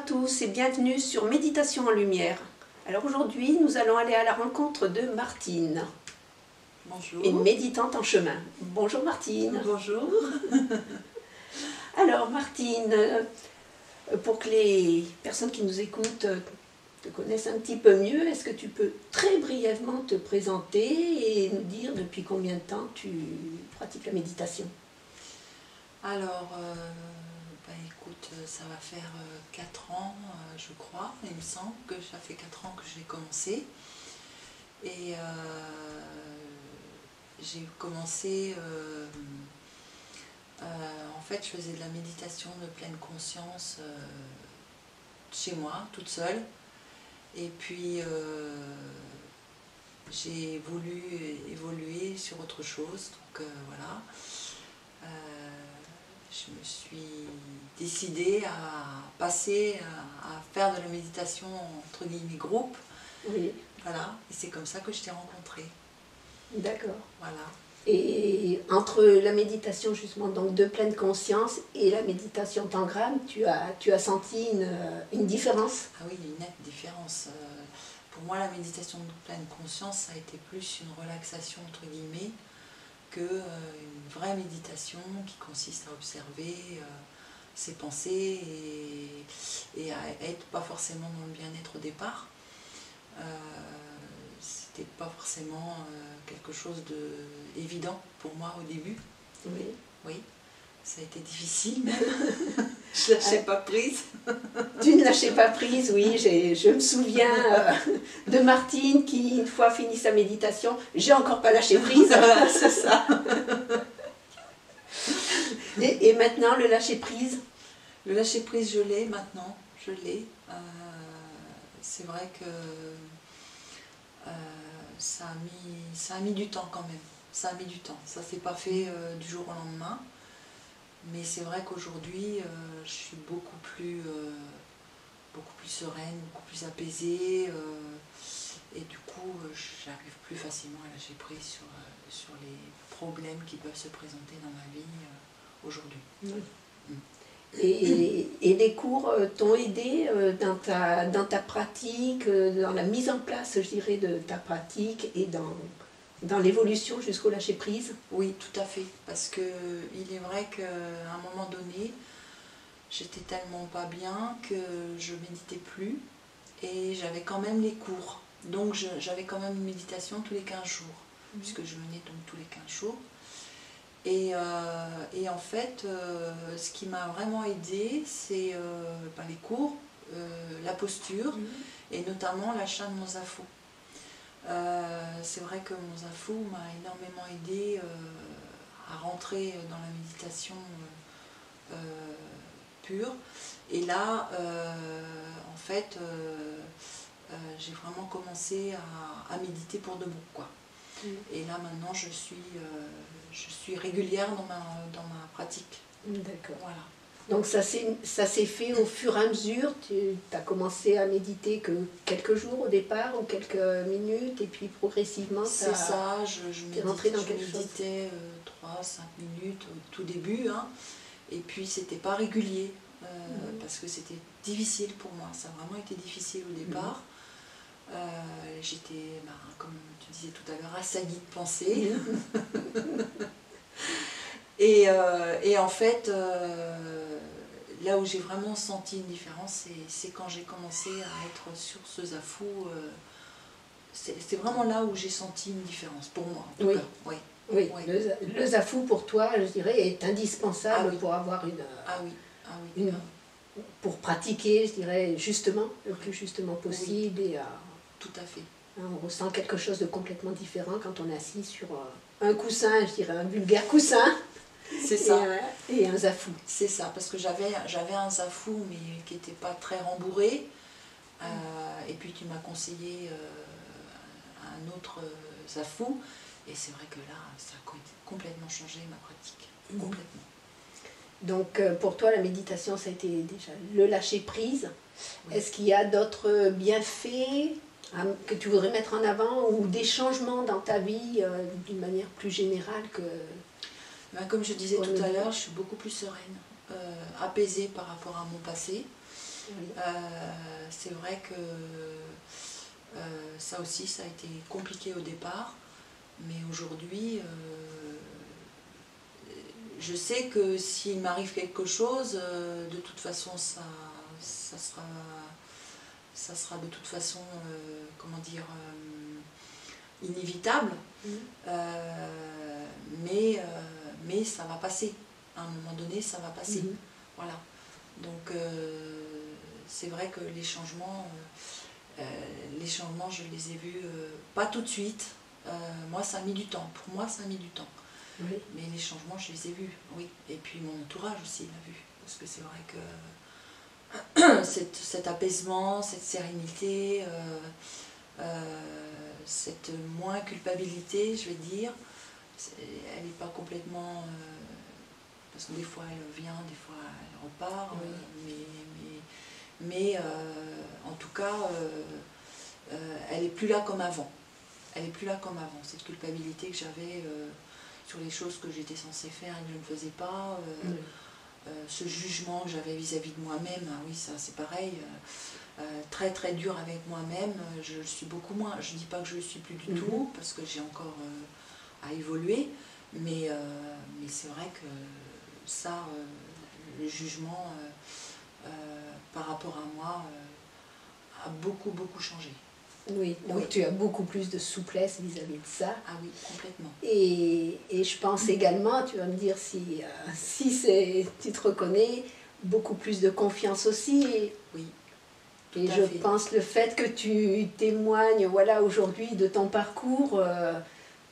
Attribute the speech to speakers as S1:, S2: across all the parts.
S1: tous et bienvenue sur Méditation en Lumière. Alors aujourd'hui, nous allons aller à la rencontre de Martine.
S2: Bonjour.
S1: Une méditante en chemin. Bonjour Martine.
S2: Bonjour.
S1: Alors Martine, pour que les personnes qui nous écoutent te connaissent un petit peu mieux, est-ce que tu peux très brièvement te présenter et nous dire depuis combien de temps tu pratiques la méditation?
S2: Alors, écoute, ça va faire 4 ans, je crois, il me semble que ça fait 4 ans que j'ai commencé. Et j'ai commencé, en fait, je faisais de la méditation de pleine conscience chez moi, toute seule. Et puis, j'ai voulu évoluer sur autre chose, donc voilà. Je me suis décidée à passer à faire de la méditation entre guillemets groupe.
S1: Oui.
S2: Voilà, et c'est comme ça que je t'ai rencontrée.
S1: D'accord.
S2: Voilà.
S1: Et entre la méditation justement donc de pleine conscience et la méditation tangram, tu as senti une différence?
S2: Ah oui, une nette différence. Pour moi, la méditation de pleine conscience, ça a été plus une relaxation entre guillemets qu'une vraie méditation qui consiste à observer ses pensées et à être pas forcément dans le bien-être au départ. C'était pas forcément quelque chose d'évident pour moi au début.
S1: Oui.
S2: Oui, ça a été difficile même. Je lâchais pas prise.
S1: Tu ne lâchais pas prise, oui. Je me souviens de Martine qui, une fois fini sa méditation, j'ai encore pas lâché prise.
S2: C'est ça.
S1: Et maintenant, le lâcher prise?
S2: Le lâcher prise, je l'ai maintenant. Je l'ai. C'est vrai que ça a mis du temps quand même. Ça a mis du temps. Ça s'est pas fait du jour au lendemain. Mais c'est vrai qu'aujourd'hui, je suis beaucoup plus sereine, beaucoup plus apaisée. Et du coup, j'arrive plus facilement à lâcher prise sur les problèmes qui peuvent se présenter dans ma vie aujourd'hui.
S1: Oui. Et les cours t'ont aidé dans ta pratique, dans la mise en place, je dirais, de ta pratique et dans l'évolution jusqu'au lâcher prise?
S2: Oui, tout à fait. Parce que il est vrai qu'à un moment donné, j'étais tellement pas bien que je méditais plus et j'avais quand même les cours. Donc j'avais quand même une méditation tous les 15 jours, puisque je venais donc tous les 15 jours. Et en fait, ce qui m'a vraiment aidée, c'est les cours, la posture et notamment l'achat de mon zafou. C'est vrai que mon zafou m'a énormément aidée à rentrer dans la méditation pure. Et là, en fait, j'ai vraiment commencé à méditer pour de bon, quoi. Et là maintenant je suis régulière dans ma pratique.
S1: D'accord.
S2: Voilà.
S1: Donc ça s'est fait au fur et à mesure, tu as commencé à méditer que quelques jours au départ ou quelques minutes et puis progressivement
S2: c'est ça, je méditais 3-5 minutes au tout début, hein, et puis c'était pas régulier parce que c'était difficile pour moi, ça a vraiment été difficile au départ. J'étais, comme tu disais tout à l'heure, assaillie de pensées. Et en fait, là où j'ai vraiment senti une différence, c'est quand j'ai commencé à être sur ce zafou. C'est vraiment là où j'ai senti une différence, pour moi en tout cas. Oui.
S1: Oui. Le zafou pour toi, je dirais, est indispensable pour avoir pour pratiquer, je dirais, justement, le plus justement possible.
S2: Oui. Tout à fait.
S1: On ressent quelque chose de complètement différent quand on est assis sur un coussin, je dirais un vulgaire coussin.
S2: C'est ça.
S1: Et un zafou.
S2: C'est ça, parce que j'avais un zafou, mais qui n'était pas très rembourré. Et puis tu m'as conseillé un autre zafou. Et c'est vrai que là, ça a complètement changé ma pratique. Complètement.
S1: Donc pour toi, la méditation, ça a été déjà le lâcher prise. Oui. Est-ce qu'il y a d'autres bienfaits que tu voudrais mettre en avant ou des changements dans ta vie d'une manière plus générale que...
S2: Comme je disais tout à l'heure, je suis beaucoup plus sereine, apaisée par rapport à mon passé.
S1: Oui.
S2: C'est vrai que ça aussi, ça a été compliqué au départ, mais aujourd'hui, je sais que s'il m'arrive quelque chose, de toute façon, ça sera de toute façon, comment dire, inévitable, mais ça va passer. À un moment donné, ça va passer. Voilà. Donc, c'est vrai que les changements, je les ai vus pas tout de suite. Moi, ça a mis du temps. Pour moi, ça a mis du temps.
S1: Oui.
S2: Mais les changements, je les ai vus, oui. Et puis mon entourage aussi l'a vu. Parce que c'est vrai que cet apaisement, cette sérénité, cette moins culpabilité, je vais dire, elle n'est pas complètement... parce que des fois elle vient, des fois elle repart,
S1: Oui.
S2: mais en tout cas, elle n'est plus là comme avant. Elle n'est plus là comme avant. Cette culpabilité que j'avais sur les choses que j'étais censée faire et que je ne faisais pas, ce jugement que j'avais vis-à-vis de moi-même, oui, ça c'est pareil, très très dur avec moi-même, je le suis beaucoup moins. Je ne dis pas que je ne le suis plus du tout, parce que j'ai encore à évoluer, mais c'est vrai que ça, le jugement par rapport à moi a beaucoup changé.
S1: Oui, donc tu as beaucoup plus de souplesse vis-à-vis de ça.
S2: Ah oui, complètement.
S1: Et je pense également, tu vas me dire si tu te reconnais, beaucoup plus de confiance aussi.
S2: Oui.
S1: Et je pense le fait que tu témoignes voilà, aujourd'hui de ton parcours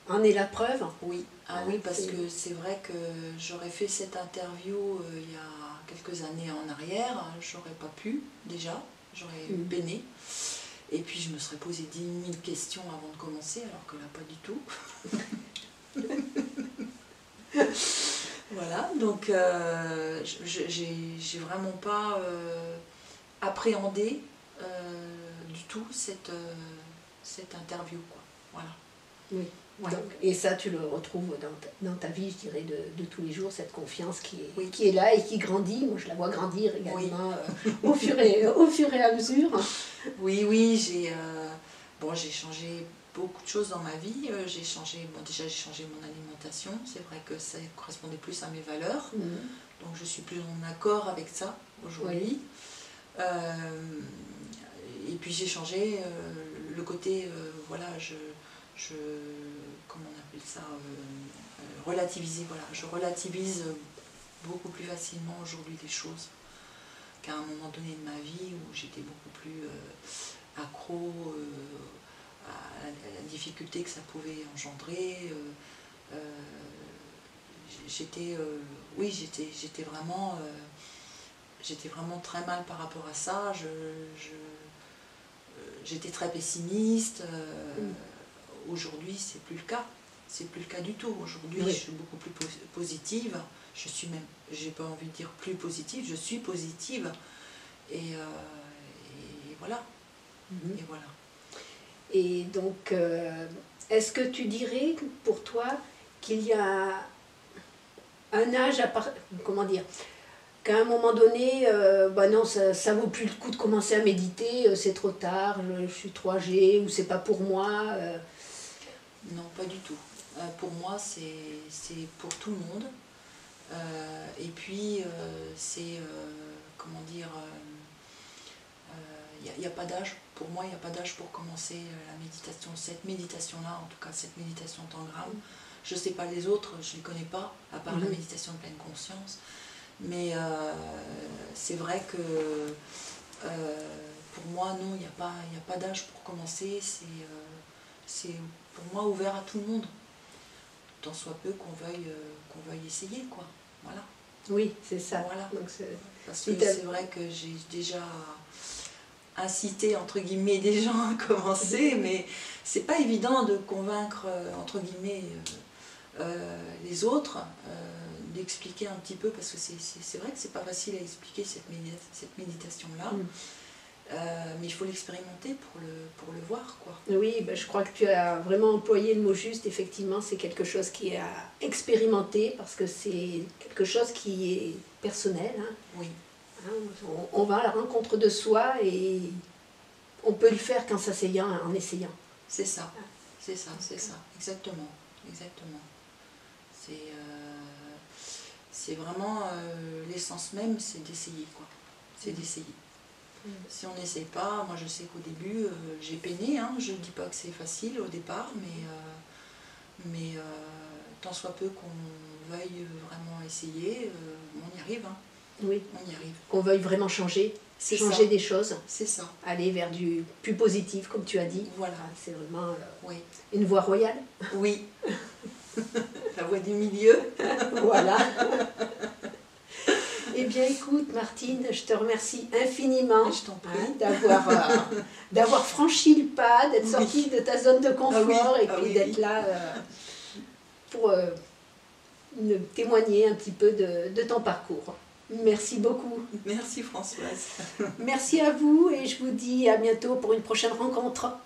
S1: en est la preuve.
S2: Oui, oui, parce que c'est vrai que j'aurais fait cette interview il y a quelques années en arrière, j'aurais pas pu déjà, j'aurais peiné. Et puis je me serais posé 10 000 questions avant de commencer, alors que là pas du tout. Voilà, donc j'ai vraiment pas appréhendé du tout cette interview, quoi. Voilà.
S1: Oui.
S2: Voilà.
S1: Donc, et ça, tu le retrouves dans ta vie, je dirais, de tous les jours, cette confiance qui est là et qui grandit. Moi, je la vois grandir également au fur et à mesure.
S2: Oui, j'ai changé beaucoup de choses dans ma vie. Déjà, j'ai changé mon alimentation. C'est vrai que ça correspondait plus à mes valeurs. Donc, je suis plus en accord avec ça aujourd'hui. Oui. Et puis, j'ai changé le côté, voilà, comment on appelle ça, relativiser, voilà. Je relativise beaucoup plus facilement aujourd'hui les choses qu'à un moment donné de ma vie où j'étais beaucoup plus accro à la difficulté que ça pouvait engendrer. J'étais vraiment très mal par rapport à ça. J'étais très pessimiste. Aujourd'hui, c'est plus le cas. C'est plus le cas du tout. Aujourd'hui, je suis beaucoup plus positive. Je suis même, j'ai pas envie de dire plus positive, je suis positive. Et voilà. Et voilà.
S1: Et donc, est-ce que tu dirais pour toi qu'il y a un âge comment dire, qu'à un moment donné, non, ça vaut plus le coup de commencer à méditer, c'est trop tard, je suis trop âgée ou c'est pas pour moi.
S2: Non, pas du tout. Pour moi, c'est pour tout le monde. Et puis, comment dire, il n'y a pas d'âge. Pour moi, il n'y a pas d'âge pour commencer la méditation. Cette méditation-là, en tout cas, cette méditation tangram. Je ne sais pas les autres, je ne les connais pas, à part la méditation de pleine conscience. Mais c'est vrai que pour moi, non, il n'y a pas d'âge pour commencer. C'est pour moi ouvert à tout le monde. Tant soit peu qu'on veuille essayer, quoi. Voilà.
S1: Oui, c'est ça.
S2: Voilà.
S1: Donc
S2: parce que c'est vrai que j'ai déjà incité, entre guillemets, des gens à commencer, mais c'est pas évident de convaincre, entre guillemets, les autres, d'expliquer un petit peu, parce que c'est vrai que c'est pas facile à expliquer cette méditation-là. Mais il faut l'expérimenter pour le voir, quoi.
S1: Oui, ben je crois que tu as vraiment employé le mot juste. Effectivement, c'est quelque chose qui est à expérimenter parce que c'est quelque chose qui est personnel. Hein.
S2: Oui.
S1: Hein, on va à la rencontre de soi et on peut le faire qu'en s'asseyant, en essayant.
S2: C'est ça, c'est ça, exactement, exactement. C'est vraiment l'essence même, c'est d'essayer, quoi. C'est d'essayer. Si on n'essaie pas, moi je sais qu'au début, j'ai peiné, hein, je ne dis pas que c'est facile au départ, mais tant soit peu qu'on veuille vraiment essayer, on y arrive. Hein.
S1: Oui.
S2: On y arrive.
S1: Qu'on veuille vraiment changer des choses.
S2: C'est ça.
S1: Aller vers du plus positif, comme tu as dit.
S2: Voilà.
S1: C'est vraiment
S2: oui.
S1: Une voie royale.
S2: Oui. La voie du milieu.
S1: Voilà. Eh bien, écoute, Martine, je te remercie infiniment d'avoir franchi le pas, d'être sortie de ta zone de confort et puis d'être là pour nous témoigner un petit peu de ton parcours. Merci beaucoup.
S2: Merci Françoise.
S1: Merci à vous et je vous dis à bientôt pour une prochaine rencontre.